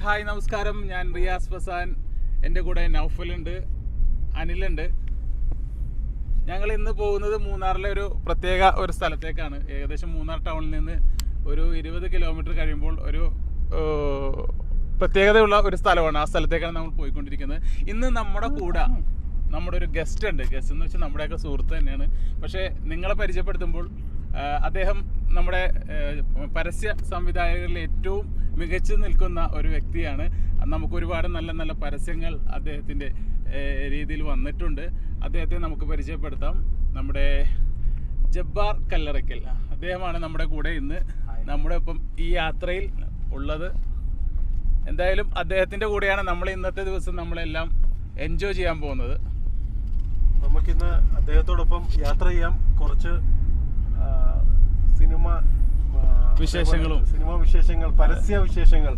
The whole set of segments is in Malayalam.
ഹായ് നമസ്കാരം, ഞാൻ റിയാസ് ഫസാൻ. എൻ്റെ കൂടെ നൗഫലുണ്ട്, അനിലുണ്ട്. ഞങ്ങൾ ഇന്ന് പോകുന്നത് മൂന്നാറിലെ ഒരു പ്രത്യേക ഒരു സ്ഥലത്തേക്കാണ്. ഏകദേശം മൂന്നാർ ടൗണിൽ നിന്ന് ഒരു 20 കിലോമീറ്റർ കഴിയുമ്പോൾ ഒരു പ്രത്യേകതയുള്ള ഒരു സ്ഥലമാണ്. ആ സ്ഥലത്തേക്കാണ് നമ്മൾ പോയിക്കൊണ്ടിരിക്കുന്നത്. ഇന്ന് നമ്മുടെ കൂടെ നമ്മുടെ ഒരു ഗസ്റ്റ് ഉണ്ട്. ഗസ്റ്റ് എന്ന് വെച്ചാൽ നമ്മുടെയൊക്കെ സുഹൃത്ത് തന്നെയാണ്. പക്ഷേ നിങ്ങളെ പരിചയപ്പെടുത്തുമ്പോൾ അദ്ദേഹം നമ്മുടെ പരസ്യ സംവിധായകരിൽ ഏറ്റവും മികച്ചു നിൽക്കുന്ന ഒരു വ്യക്തിയാണ്. നമുക്ക് ഒരുപാട് നല്ല നല്ല പരസ്യങ്ങൾ അദ്ദേഹത്തിൻ്റെ രീതിയിൽ വന്നിട്ടുണ്ട്. അദ്ദേഹത്തെ നമുക്ക് പരിചയപ്പെടുത്താം. നമ്മുടെ ജബ്ബാർ കല്ലറയ്ക്കൽ അദ്ദേഹമാണ് നമ്മുടെ കൂടെ ഇന്ന് നമ്മുടെ ഒപ്പം ഈ യാത്രയിൽ ഉള്ളത്. എന്തായാലും അദ്ദേഹത്തിൻ്റെ കൂടെയാണ് നമ്മൾ ഇന്നത്തെ ദിവസം നമ്മളെല്ലാം എൻജോയ് ചെയ്യാൻ പോകുന്നത്. നമുക്കിന്ന് അദ്ദേഹത്തോടൊപ്പം യാത്ര ചെയ്യാം. കുറച്ച് സിനിമ വിശേഷങ്ങൾ, പരസ്യ വിശേഷങ്ങൾ,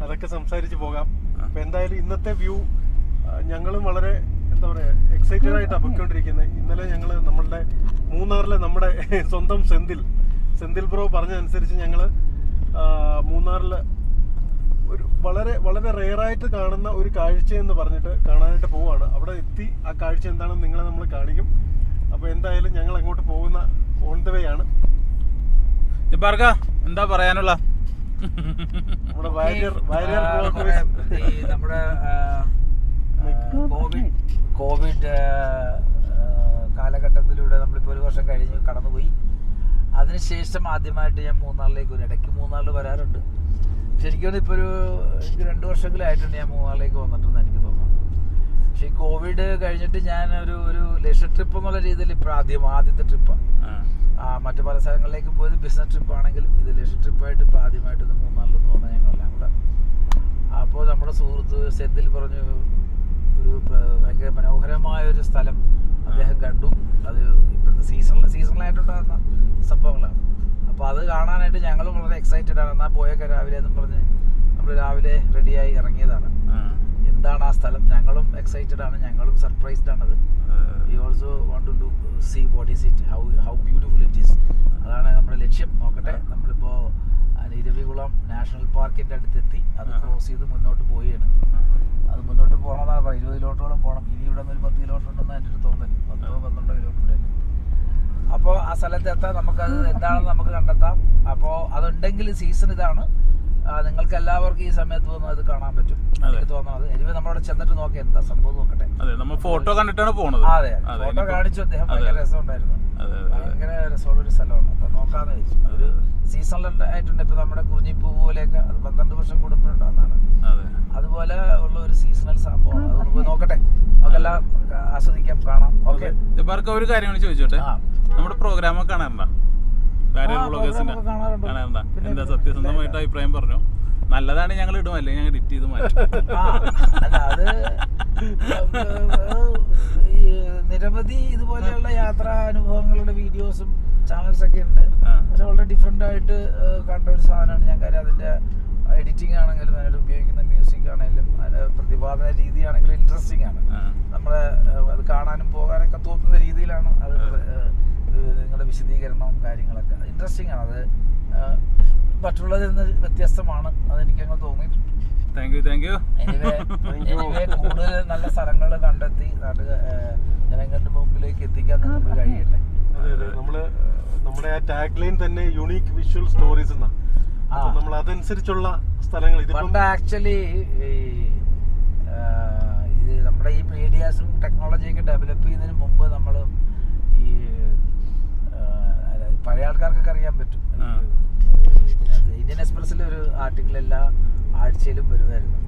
അതൊക്കെ സംസാരിച്ച് പോകാം. അപ്പൊ എന്തായാലും ഇന്നത്തെ വ്യൂ ഞങ്ങളും വളരെ എന്താ പറയാ എക്സൈറ്റഡ് ആയിട്ടാണ് പൊയ്ക്കൊണ്ടിരിക്കുന്നത്. ഇന്നലെ ഞങ്ങള് നമ്മളുടെ മൂന്നാറിലെ നമ്മുടെ സ്വന്തം സെന്തിൽ ബ്രോ പറഞ്ഞതനുസരിച്ച് ഞങ്ങള് മൂന്നാറില് ഒരു വളരെ വളരെ റെയറായിട്ട് കാണുന്ന ഒരു കാഴ്ച എന്ന് പറഞ്ഞിട്ട് കാണാനായിട്ട് പോവാണ്. അവിടെ എത്തി ആ കാഴ്ച എന്താണെന്ന് നിങ്ങളെ നമ്മൾ കാണിക്കും. അപ്പൊ എന്തായാലും ഞങ്ങൾ അങ്ങോട്ട് പോകുന്ന ഓൺ ദ വേ ആണ്. എന്താ പറയാനുള്ള നമ്മുടെ കോവിഡ് കാലഘട്ടത്തിലൂടെ നമ്മളിപ്പോൾ 1 വർഷം കഴിഞ്ഞ് കടന്നുപോയി. അതിനുശേഷം ആദ്യമായിട്ട് ഞാൻ മൂന്നാറിലേക്ക് വരും. ഇടയ്ക്ക് മൂന്നാറിൽ വരാറുണ്ട്. ശരിക്കും ഇപ്പോൾ ഒരു 2 വർഷങ്ങളായിട്ടുണ്ട് ഞാൻ മൂന്നാറിലേക്ക് വന്നിട്ടെന്ന് എനിക്ക് തോന്നുന്നു. പക്ഷേ ഈ കോവിഡ് കഴിഞ്ഞിട്ട് ഞാൻ ഒരു ലക്ഷ ട്രിപ്പ് എന്നുള്ള രീതിയിൽ ഇപ്പോൾ ആദ്യത്തെ ട്രിപ്പാണ്. മറ്റു പല സ്ഥലങ്ങളിലേക്കും പോയത് ബിസിനസ് ട്രിപ്പാണെങ്കിലും ഇത് ലക്ഷ ട്രിപ്പായിട്ട് ഇപ്പോൾ ആദ്യമായിട്ട് മൂന്നാറിൽ നിന്ന് വന്ന ഞങ്ങളെല്ലാം കൂടെ. അപ്പോൾ നമ്മുടെ സുഹൃത്ത് സെന്തിൽ പറഞ്ഞു ഒരു ഭയങ്കര മനോഹരമായ ഒരു സ്ഥലം അദ്ദേഹം കണ്ടു. അത് ഇപ്പോഴത്തെ സീസണലായിട്ടുണ്ടാകുന്ന സംഭവങ്ങളാണ്. അപ്പോൾ അത് കാണാനായിട്ട് ഞങ്ങളും വളരെ എക്സൈറ്റഡ് ആണ്. എന്നാൽ പോയൊക്കെ രാവിലെ എന്നും പറഞ്ഞ് നമ്മൾ രാവിലെ റെഡിയായി ഇറങ്ങിയതാണ്. എന്താണ് ആ സ്ഥലം? ഞങ്ങളും എക്സൈറ്റഡ് ആണ്, ഞങ്ങളും സർപ്രൈസ്ഡ് ആണത്. We also want to see what is it, how beautiful it is. അതാണ് നമ്മുടെ ലക്ഷ്യം. നോക്കട്ടെ, നമ്മളിപ്പോൾ ഇരവികുളം നാഷണൽ പാർക്കിൻ്റെ അടുത്തെത്തി. അത് ക്രോസ് ചെയ്ത് മുന്നോട്ട് പോവുകയാണ്. അത് മുന്നോട്ട് പോകണമെന്നാണ് പറയുന്നത്. 20 കിലോമീറ്ററോളം പോകണം. ഇനി ഇവിടെ നിന്ന് ഒരു 10 കിലോമീറ്റർ ഉണ്ടെന്ന് എൻ്റെ ഒരു തോന്നൽ. 10-12 കിലോമീറ്റർ. അപ്പോൾ ആ സ്ഥലത്തെത്താൻ നമുക്കത് എന്താണെന്ന് നമുക്ക് കണ്ടെത്താം. അപ്പോൾ അതുണ്ടെങ്കിൽ സീസൺ ഇതാണ്. നിങ്ങൾക്ക് എല്ലാവർക്കും ഈ സമയത്ത് വന്ന് അത് കാണാൻ പറ്റും എനിക്ക് തോന്നുന്നത്. എനിവേ നമ്മളവിടെ ചെന്നിട്ട് നോക്കാം എന്താ സംഭവം നോക്കട്ടെ. ഫോട്ടോ കണ്ടിട്ടാണ് പോകുന്നത്. അതെ, ഫോട്ടോ കാണിച്ചു അദ്ദേഹം. ഭയങ്കര രസമുണ്ടായിരുന്നു. ഭയങ്കര രസമുള്ള ഒരു സ്ഥലമാണ്. അപ്പൊ നോക്കാന്ന് വെച്ചു. ഒരു സീസണലായിട്ടുണ്ട്. ഇപ്പൊ നമ്മുടെ കുറിഞ്ഞിപ്പൂ പോലെയൊക്കെ അത് 12 വർഷം കൂടുമ്പോഴുണ്ടാകുന്നതാണ്. അതുപോലെ ഉള്ള ഒരു സീസണൽ സംഭവമാണ്. അതൊന്ന് പോയി നോക്കട്ടെ, നമുക്കെല്ലാം ആസ്വദിക്കാം, കാണാം. ഓക്കെ, ഒരു കാര്യം ചോദിച്ചോട്ടെ, നമ്മുടെ പ്രോഗ്രാം കാണാറുണ്ടോ? കാണാറുണ്ടോ? എന്താ സത്യസന്ധമായിട്ട് അഭിപ്രായം പറഞ്ഞോ? നല്ലതാണ് ഞങ്ങൾ ഇടും, അല്ലെങ്കിൽ ഞങ്ങൾ എഡിറ്റ് ചെയ്ത് മാറ്റും. അത് നിരവധി ഇതുപോലെയുള്ള യാത്രാ അനുഭവങ്ങളുടെ വീഡിയോസും ചാനൽസ് ഒക്കെ ഉണ്ട്. പക്ഷെ വളരെ ഡിഫറെന്റ് ആയിട്ട് കണ്ട ഒരു സാധനമാണ് ഞാൻ. കാര്യം അതിന്റെ എഡിറ്റിംഗ് ആണെങ്കിലും അതിനോട് ഉപയോഗിക്കുന്ന മ്യൂസിക് ആണെങ്കിലും അതിന്റെ പ്രതിപാദന രീതിയാണെങ്കിലും ഇൻട്രസ്റ്റിംഗ് ആണ്. നമ്മളെ അത് കാണാനും പോകാനൊക്കെ തോന്നുന്ന രീതിയിലാണ് അത്. നിങ്ങളുടെ വിശദീകരണവും കാര്യങ്ങളൊക്കെ ഇൻട്രസ്റ്റിംഗ് ആണ്. അത് മറ്റുള്ളതിൽ നിന്ന് വ്യത്യസ്തമാണ്. അതെനിക്ക് അങ്ങനെ തോന്നിയിട്ടുണ്ട്. Thank you. എനിവേ കൂടുതൽ നല്ല സ്ഥലങ്ങൾ കണ്ടെത്തി ജനങ്ങളുടെ മുമ്പിലേക്ക് എത്തിക്കാൻ നമുക്ക് കഴിയട്ടെ. നമ്മുടെ ആ ടാഗ് ലൈൻ തന്നെ യൂണീക്ക് വിഷ്വൽ സ്റ്റോറീസ് എന്നാ. നമ്മൾ അതനുസരിച്ചുള്ള സ്ഥലങ്ങൾ പണ്ട് ആക്ച്വലി ഇത് നമ്മുടെ ഈ മീഡിയാസും ടെക്നോളജിയൊക്കെ ഡെവലപ്പ് ചെയ്യുന്നതിന് മുമ്പ് നമ്മൾ ഈ പഴയ ആൾക്കാർക്കൊക്കെ അറിയാൻ പറ്റും. ഇന്ത്യൻ എക്സ്പ്രസ്സിൽ ഒരു ആർട്ടിക്കിൾ എല്ലാ ആഴ്ചയിലും വരുമായിരുന്നു.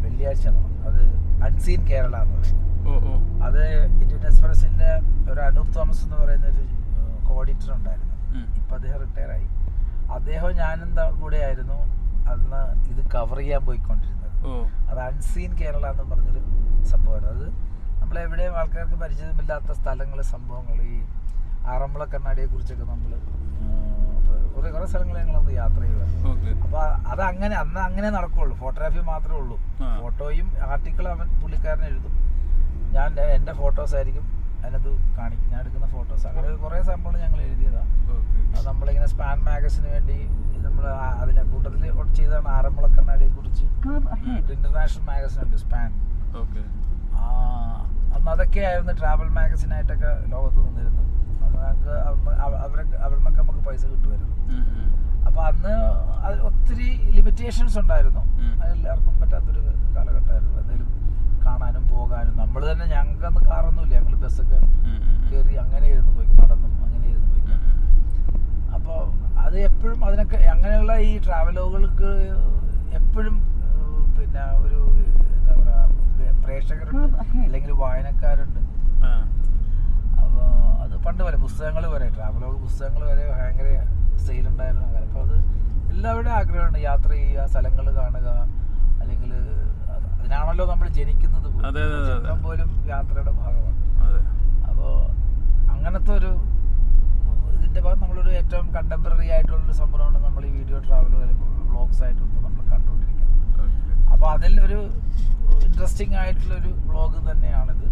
വെള്ളിയാഴ്ച അത് അൺസീൻ കേരള എന്ന് പറയും. അത് ഇന്ത്യൻ എക്സ്പ്രസിന്റെ ഒരു അനൂപ് തോമസ് എന്ന് പറയുന്ന ഒരു കോഡിറ്റർ ഉണ്ടായിരുന്നു. ഇപ്പൊ അദ്ദേഹം റിട്ടയർ ആയി. അദ്ദേഹം ഞാനും കൂടെ ആയിരുന്നു അന്ന് ഇത് കവർ ചെയ്യാൻ പോയിക്കൊണ്ടിരുന്നത്. അത് അൺസീൻ കേരള എന്ന് പറഞ്ഞൊരു സംഭവമാണ്. അത് നമ്മളെവിടെയും ആൾക്കാർക്ക് പരിചയമില്ലാത്ത സ്ഥലങ്ങൾ, സംഭവങ്ങൾ, ഈ ആറന്മുള കണ്ണാടിയെ കുറിച്ചൊക്കെ നമ്മൾ കുറെ സ്ഥലങ്ങൾ ഞങ്ങളൊന്ന് യാത്ര ചെയ്യുക. അപ്പൊ അത് അന്ന് അങ്ങനെ നടക്കുള്ളൂ. ഫോട്ടോഗ്രാഫി മാത്രമേ ഉള്ളൂ. ഫോട്ടോയും ആർട്ടിക്കിൾ അവൻ പുള്ളിക്കാരൻ എഴുതും. ഞാൻ എൻ്റെ ഫോട്ടോസ് ആയിരിക്കും അതിനകത്ത് കാണിക്കും, ഞാൻ എടുക്കുന്ന ഫോട്ടോസ്. അങ്ങനെ കുറേ സംഭവങ്ങൾ ഞങ്ങൾ എഴുതിയതാണ്. അത് നമ്മളിങ്ങനെ സ്പാൻ മാഗസിന് വേണ്ടി നമ്മൾ അതിനെ കൂട്ടത്തിൽ ചെയ്തതാണ്. ആറന്മുള കണ്ണാടിയെ കുറിച്ച് ഇന്റർനാഷണൽ മാഗസിൻ ഉണ്ട് സ്പാൻ. അന്ന് അതൊക്കെയായിരുന്നു ട്രാവൽ മാഗസിനായിട്ടൊക്കെ ലോകത്ത് നിന്നിരുന്നത്. അത് ഞങ്ങൾക്ക് അവിടെ നിന്നൊക്കെ നമുക്ക് പൈസ കിട്ടുമായിരുന്നു. അപ്പോൾ അന്ന് അതിൽ ഒത്തിരി ലിമിറ്റേഷൻസ് ഉണ്ടായിരുന്നു. അതെല്ലാവർക്കും പറ്റാത്തൊരു കാലഘട്ടമായിരുന്നു. എന്തെങ്കിലും കാണാനും പോകാനും നമ്മൾ തന്നെ, ഞങ്ങൾക്കന്ന് കാറൊന്നുമില്ല, ഞങ്ങൾ ബസ്സൊക്കെ കയറി അങ്ങനെയായിരുന്നു പോയി, നടന്നും അങ്ങനെയായിരുന്നു പോയി. അപ്പോൾ അത് എപ്പോഴും അതിനൊക്കെ അങ്ങനെയുള്ള ഈ ട്രാവലോഗുകൾക്ക് എപ്പോഴും പിന്നെ ഒരു എന്താ പറയുക പ്രേക്ഷകരുണ്ട്, അല്ലെങ്കിൽ വായനക്കാരുണ്ട്. അപ്പോൾ അത് പണ്ട് വരെ പുസ്തകങ്ങൾ വരെ, ട്രാവലോഗ് പുസ്തകങ്ങൾ വരെ ഭയങ്കര സെയിലുണ്ടായിരുന്നു. അപ്പോൾ അത് എല്ലാവരുടെയും ആഗ്രഹമുണ്ട്, യാത്ര ചെയ്യുക, സ്ഥലങ്ങൾ കാണുക, അല്ലെങ്കിൽ അതിനാണല്ലോ നമ്മൾ ജനിക്കുന്നത് പോലും യാത്രയുടെ ഭാഗമാണ്. അപ്പോൾ അങ്ങനത്തെ ഒരു ഇതിൻ്റെ ഭാഗം നമ്മളൊരു ഏറ്റവും കണ്ടംപററി ആയിട്ടുള്ളൊരു സംഭവമാണ് നമ്മൾ ഈ വീഡിയോ ട്രാവൽ വ്ളോഗ്സ് ആയിട്ടൊക്കെ നമ്മൾ കണ്ടുകൊണ്ടിരിക്കുന്നത്. അപ്പോൾ അതിൽ ഒരു ഇൻട്രസ്റ്റിംഗ് ആയിട്ടുള്ളൊരു വ്ളോഗ് തന്നെയാണിത്.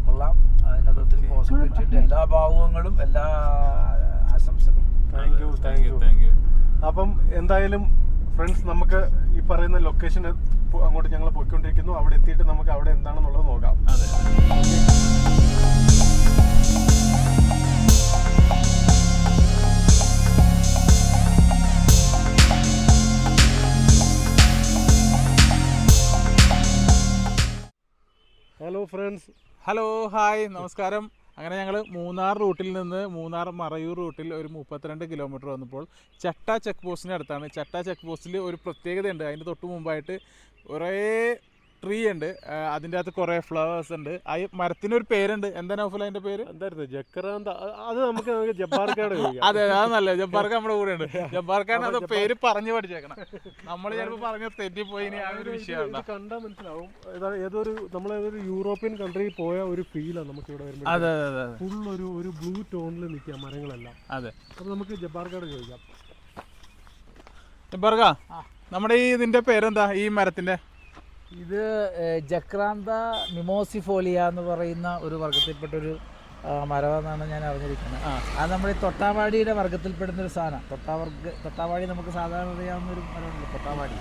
കൊള്ളാം, അതിനകത്ത് ഒത്തിരി പോസിബിലിറ്റി ഉണ്ട്. എല്ലാ ഭാവങ്ങളും എല്ലാ ആശംസകളും. Thank you. അപ്പം എന്തായാലും ഫ്രണ്ട്സ്, നമുക്ക് ഈ പറയുന്ന ലൊക്കേഷൻ അങ്ങോട്ട് ഞങ്ങൾ പോയിക്കൊണ്ടിരിക്കുന്നു. അവിടെ എത്തിയിട്ട് നമുക്ക് അവിടെ എന്താണെന്നുള്ളത് നോക്കാം. Hello friends. ഹലോ, ഹായ്, നമസ്കാരം. അങ്ങനെ ഞങ്ങൾ മൂന്നാർ റൂട്ടിൽ നിന്ന് മൂന്നാർ മറയൂർ റൂട്ടിൽ ഒരു 32 കിലോമീറ്റർ വന്നപ്പോൾ ചട്ട ചെക്ക് പോസ്റ്റിന് അടുത്താണ്. ചട്ട ചെക്ക് പോസ്റ്റിൽ ഒരു പ്രത്യേകതയുണ്ട്. അതിൻ്റെ തൊട്ട് മുമ്പായിട്ട് കുറേ ട്രീ ഉണ്ട്, അതിൻ്റെ അകത്ത് കുറേ ഫ്ലവേഴ്സ് ഉണ്ട്. ആ മരത്തിനൊരു പേരുണ്ട്. എന്താ നൗഫൽ അതിൻ്റെ പേര്? എന്തായിരുന്നു? ജക്കറാന്ത. അത് നമുക്ക് ജബ്ബാർക്കാട്. അതെ, അത് നല്ല ജബ്ബാർക്ക് നമ്മുടെ കൂടെ ഉണ്ട്. ജബ്ബാർക്കാണ് അത് പേര് പറഞ്ഞു പഠിച്ചേക്കണം. നമ്മൾ ചിലപ്പോൾ പറഞ്ഞ് തെറ്റിപ്പോയി. ഇനി ആ ഒരു വിഷയമാണ്. കണ്ടാൽ മനസ്സിലാവും. നമ്മളേതൊരു യൂറോപ്യൻ കൺട്രിയിൽ പോയ ഒരു ഫീലാണ് നമുക്ക് ഇവിടെ വരുമ്പോൾ. അതെ അതെ അതെ, ഫുൾ ഒരു ബ്ലൂ ടോണിൽ നിൽക്കുക മരങ്ങളെല്ലാം. അതെ. അപ്പോൾ നമുക്ക് ജബ്ബാർക്കാട് ചോദിക്കാം. ജബ്ബാർക്ക, നമ്മുടെ ഈ ഇതിൻ്റെ പേരെന്താ ഈ മരത്തിൻ്റെ? ഇത് ജക്രാന്ത മിമോസിഫോലിയ എന്ന് പറയുന്ന ഒരു വർഗത്തിൽപ്പെട്ടൊരു മരമെന്നാണ് ഞാൻ അറിഞ്ഞിരിക്കുന്നത്. അത് നമ്മുടെ ഈ തൊട്ടാവാടിയുടെ വർഗത്തിൽപ്പെടുന്ന ഒരു സാധനം. തൊട്ടാവാടി നമുക്ക് സാധാരണ അറിയാവുന്ന ഒരു മരമുണ്ട്, തൊട്ടാവാടി.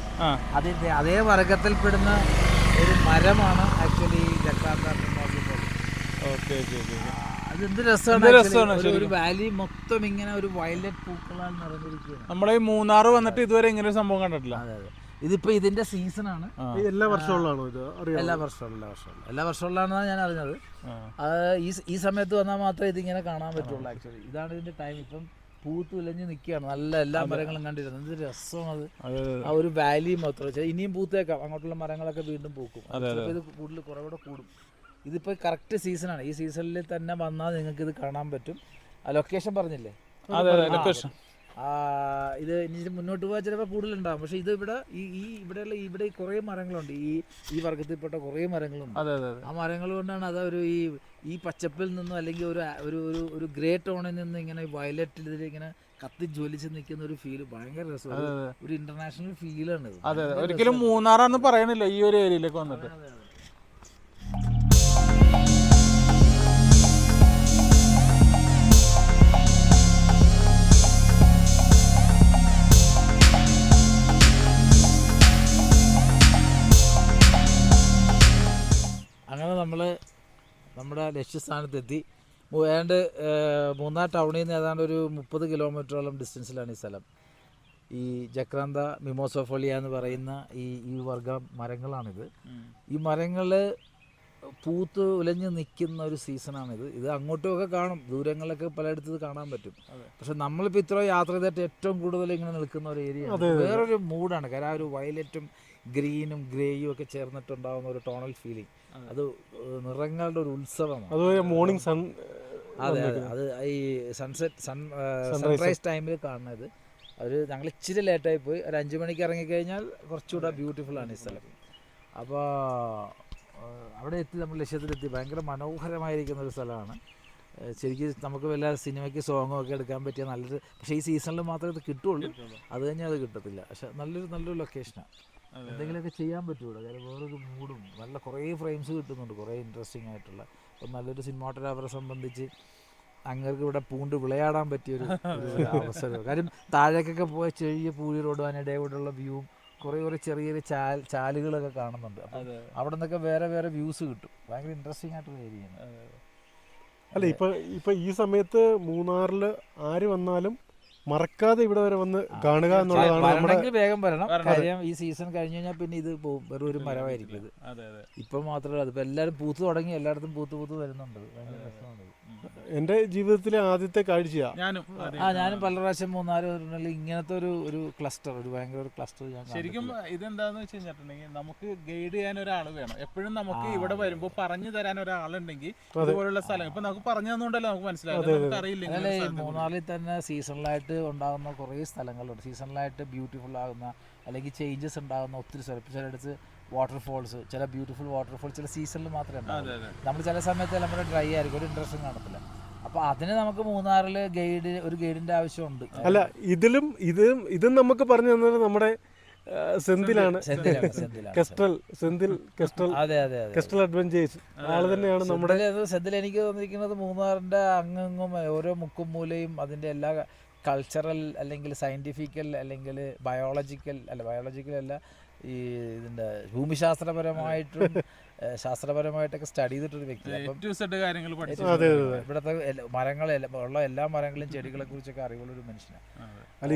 അതിൻ്റെ അതേ വർഗത്തിൽപ്പെടുന്ന ഒരു മരമാണ് ആക്ച്വലി ജക്രാന്ത മിമോസിഫോലിയ. ഓക്കെ. അതെന്ത് രസമാണ്. ഒരു വാലി മൊത്തം ഇങ്ങനെ ഒരു വയലറ്റ് പൂക്കളാൽ നിറഞ്ഞിരിക്കുകയാണ്. നമ്മളെ ഈ മൂന്നാർ വന്നിട്ട് ഇതുവരെ ഇങ്ങനെ ഒരു സംഭവം കണ്ടിട്ടില്ല. അതെ അതെ, ഇതിപ്പോ ഇതിന്റെ സീസണാണ്. എല്ലാ വർഷമുള്ളതാണോ ഇത്? എല്ലാ വർഷമുള്ളതാണെന്നാണ് ഞാൻ അറിഞ്ഞത്. ഈ സമയത്ത് വന്നാൽ മാത്രമേ ഇതിങ്ങനെ കാണാൻ പറ്റുള്ളൂ. ആക്ച്വലി ഇതാണ് ഇതിന്റെ ടൈം. ഇപ്പം പൂത്ത് ഉലഞ്ഞ് നിൽക്കുകയാണ്. നല്ല എല്ലാ മരങ്ങളും കണ്ടിരുന്നത്. എന്ത് രസമാണ് അത്. ആ ഒരു വാലി മൊത്തം ഇനിയും പൂത്തേക്കാം. അങ്ങോട്ടുള്ള മരങ്ങളൊക്കെ വീണ്ടും പൂക്കും. ഇത് കൂടുതൽ കുറവുകൂടെ കൂടും. ഇതിപ്പോൾ കറക്റ്റ് സീസണാണ്. ഈ സീസണിൽ തന്നെ വന്നാൽ നിങ്ങൾക്ക് ഇത് കാണാൻ പറ്റും. ആ ലൊക്കേഷൻ പറഞ്ഞില്ലേ? ലൊക്കേഷൻ ഇത് ഇനി മുന്നോട്ട് പോയാൽ ചിലപ്പോൾ കൂടുതലുണ്ടാകും. പക്ഷേ ഇത് ഇവിടെ കുറേ മരങ്ങളുണ്ട്. ഈ വർഗത്തിൽപ്പെട്ട കുറേ മരങ്ങളുണ്ട്. ആ മരങ്ങൾ കൊണ്ടാണ് അത് ഈ പച്ചപ്പിൽ നിന്നും അല്ലെങ്കിൽ ഒരു ഗ്രേ ടോണിൽ നിന്ന് ഇങ്ങനെ വയലറ്റിൽ ഇതിലിങ്ങനെ കത്തി ജ്വലിച്ച് നിൽക്കുന്ന ഒരു ഫീല് ഭയങ്കര രസമാണ്. ഒരു ഇന്റർനാഷണൽ ഫീലാണ് ഇത്. അതെ, ഒരിക്കലും മൂന്നാറാന്ന് പറയണില്ല ഈ ഒരു ഏരിയയിലേക്ക് വന്നിട്ട്. അങ്ങനെ നമ്മൾ നമ്മുടെ ലക്ഷ്യസ്ഥാനത്തെത്തി. ഏതാണ്ട് മൂന്നാർ ടൗണിൽ നിന്ന് ഏതാണ്ട് ഒരു 30 കിലോമീറ്ററോളം ഡിസ്റ്റൻസിലാണ് ഈ സ്ഥലം. ഈ ജക്രാന്ത മിമോസിഫോലിയ എന്ന് പറയുന്ന ഈ വർഗ മരങ്ങളാണിത്. ഈ മരങ്ങൾ പൂത്ത് ഉലഞ്ഞ് നിൽക്കുന്ന ഒരു സീസണാണിത്. ഇത് അങ്ങോട്ടുമൊക്കെ കാണും, ദൂരങ്ങളിലൊക്കെ പലയിടത്ത് കാണാൻ പറ്റും. പക്ഷെ നമ്മളിപ്പോൾ ഇത്ര യാത്ര ചെയ്തിട്ട് ഏറ്റവും കൂടുതൽ ഇങ്ങനെ നിൽക്കുന്ന ഒരു ഏരിയ വേറൊരു മൂഡാണ്. കാരണം ആ ഒരു വയലറ്റും ഗ്രീനും ഗ്രേയും ഒക്കെ ചേർന്നിട്ടുണ്ടാകുന്ന ഒരു ടോണൽ ഫീലിംഗ്, അത് നിറങ്ങളുടെ ഒരു ഉത്സവമാണ്. Morning sun. അതെ അതെ, അത് ഈ സൺറൈസ് ടൈമിൽ കാണുന്നത്. ഞങ്ങൾ ഇച്ചിരി ലേറ്റായി പോയി. ഒരു 5 മണിക്ക് ഇറങ്ങിക്കഴിഞ്ഞാൽ കുറച്ചുകൂടെ ബ്യൂട്ടിഫുള്ളാണ് ഈ സ്ഥലം. അപ്പോൾ അവിടെ എത്തി, നമ്മൾ ലക്ഷ്യത്തിലെത്തി. ഭയങ്കര മനോഹരമായിരിക്കുന്ന ഒരു സ്ഥലമാണ്. ശരിക്കും നമുക്ക് വല്ല സിനിമയ്ക്ക് സോങ്ങും ഒക്കെ എടുക്കാൻ പറ്റിയ നല്ലൊരു, പക്ഷേ ഈ സീസണിൽ മാത്രമേ ഇത് കിട്ടുള്ളൂ. അത് കഴിഞ്ഞാൽ അത് കിട്ടത്തില്ല. പക്ഷെ നല്ലൊരു ലൊക്കേഷനാണ്. എന്തെങ്കിലുമൊക്കെ ചെയ്യാൻ പറ്റുള്ളൂ. കാര്യം വേറൊരു മൂഡും നല്ല കുറേ ഫ്രെയിംസ് കിട്ടുന്നുണ്ട്, കുറേ ഇൻട്രസ്റ്റിംഗ് ആയിട്ടുള്ള. അപ്പം നല്ലൊരു സിനിമാട്ടോഗ്രാഫറെ സംബന്ധിച്ച് അങ്ങർക്ക് ഇവിടെ പൂണ്ട് വിളയാടാൻ പറ്റിയൊരു അവസരം. കാര്യം താഴേക്കൊക്കെ പോയ ചെറിയ പൂഴി റോഡ് അതിനിടയിലൂടെയുള്ള വ്യൂവും കുറേ ചെറിയ ചെറിയ ചാലുകളൊക്കെ കാണുന്നുണ്ട്. അപ്പം അവിടെ നിന്നൊക്കെ വേറെ വേറെ വ്യൂസ് കിട്ടും. ഭയങ്കര ഇൻട്രസ്റ്റിംഗ് ആയിട്ടുള്ള ഏരിയയാണ്. അല്ല ഇപ്പൊ ഈ സമയത്ത് മൂന്നാറിൽ ആര് വന്നാലും മറക്കാതെ ഇവിടെ വരെ വന്ന് കാണുക എന്നുള്ളതാണ്. വേഗം വരണം. കാര്യം ഈ സീസൺ കഴിഞ്ഞു കഴിഞ്ഞാൽ പിന്നെ ഇത് പോകും, വെറും ഒരു മരമായിരിക്കും ഇത്. ഇപ്പൊ മാത്രമല്ല, അതിപ്പോ എല്ലാവരും പൂത്ത് തുടങ്ങി, എല്ലായിടത്തും പൂത്ത് വരുന്നുണ്ട്. ഭയങ്കര രസമാണ്. എന്റെ ജീവിതത്തിലെ ആദ്യത്തെ കാഴ്ചയാ. ഞാനും പല പ്രാവശ്യം മൂന്നാല് ഇങ്ങനത്തെ ഒരു ക്ലസ്റ്റർ, ഒരു ഭയങ്കര ഒരു ക്ലസ്റ്റർ ഞാൻ ശരിക്കും ഇതെന്താന്ന് വെച്ച് കഴിഞ്ഞിട്ടുണ്ടെങ്കിൽ നമുക്ക് ഗൈഡ് ചെയ്യാൻ ഒരാൾ വേണം. എപ്പോഴും നമുക്ക് ഇവിടെ വരുമ്പോൾ പറഞ്ഞു തരാൻ ഒരാളുണ്ടെങ്കിൽ ഇതുപോലുള്ള സ്ഥലം ഇപ്പൊ നമുക്ക് പറഞ്ഞു തന്നുകൊണ്ടല്ലോ നമുക്ക് മനസ്സിലാവും. അറിയില്ല, മൂന്നാറിൽ തന്നെ സീസണലായിട്ട് ഉണ്ടാകുന്ന കുറേ സ്ഥലങ്ങളുണ്ട്. സീസണലായിട്ട് ബ്യൂട്ടിഫുൾ ആകുന്ന അല്ലെങ്കിൽ ചേഞ്ചസ് ഉണ്ടാകുന്ന ഒത്തിരി സ്ഥലം. ചിലയിടത്ത് വാട്ടർഫോൾസ്, ചില ബ്യൂട്ടിഫുൾ വാട്ടർഫോൾസ് ചില സീസണിൽ മാത്രമേ ഉണ്ടാവും. നമ്മൾ ചില സമയത്ത് നമ്മുടെ ഡ്രൈ ആയിരിക്കും, ഒരു ഇൻട്രസ്റ്റും കാണത്തില്ല. അപ്പൊ അതിന് നമുക്ക് മൂന്നാറിൽ ഒരു ഗൈഡിന്റെ ആവശ്യമുണ്ട്. അല്ല, ഇതും നമുക്ക് പറഞ്ഞു തന്നത് നമ്മുടെ സെന്തിലാണ്. കെസ്റ്റൽ അഡ്വഞ്ചേഴ്സ് ആള് തന്നെയാണ് നമ്മുടെ സെന്തിൽ. എനിക്ക് തോന്നിയിരിക്കുന്നത് മൂന്നാറിന്റെ അങ്ങും ഓരോ മുക്കും മൂലയും അതിന്റെ എല്ലാ കൾച്ചറൽ അല്ലെങ്കിൽ സയന്റിഫിക്കൽ അല്ലെങ്കിൽ ബയോളജിക്കൽ അല്ല ഈ ഇതിന്റെ ഭൂമിശാസ്ത്രപരമായിട്ടും ശാസ്ത്രപരമായിട്ടൊക്കെ സ്റ്റഡി ചെയ്തിട്ടൊരു വ്യക്തിയാണ്. ഇവിടുത്തെ ഉള്ള എല്ലാ മരങ്ങളും ചെടികളെ കുറിച്ചൊക്കെ അറിവുള്ളൊരു മനുഷ്യനാണ്. അല്ല,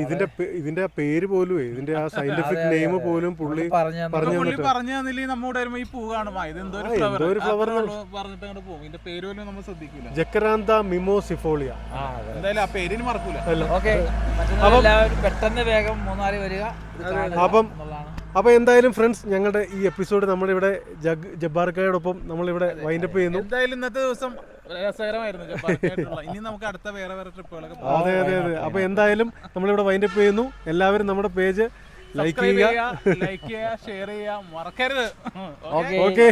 ഇതിന്റെ പേര് പോലും, ഇതിന്റെ ആ സയന്റിഫിക് നെയിം പോലും പുള്ളി പറഞ്ഞു നമ്മുടെ ഈ പൂ കാണുമ്പോ ജക്കറാന്ത മിമോസിഫോളിയ. എന്തായാലും ആ പേരിന് മറക്കൂല. പെട്ടെന്ന് വേഗം മൂന്നാറിൽ വരിക. അപ്പൊ എന്തായാലും ഫ്രണ്ട്സ്, ഞങ്ങളുടെ ഈ എപ്പിസോഡ് നമ്മളിവിടെ ജബ്ബാർക്കയോടൊപ്പം നമ്മളിവിടെ വൈൻഡപ്പ് ചെയ്യുന്നു. എന്തായാലും ഇന്നത്തെ ദിവസം രസകരമായിരുന്നു. ഇനി നമുക്ക് അടുത്ത വേറെ ട്രിപ്പുകളൊക്കെ. അതെ. അപ്പൊ എന്തായാലും നമ്മളിവിടെ വൈൻഡപ്പ് ചെയ്യുന്നു. എല്ലാവരും നമ്മുടെ പേജ് ലൈക്ക് ചെയ്യുക, ഷെയർ ചെയ്യുക മറക്കരുത്. ഓക്കെ.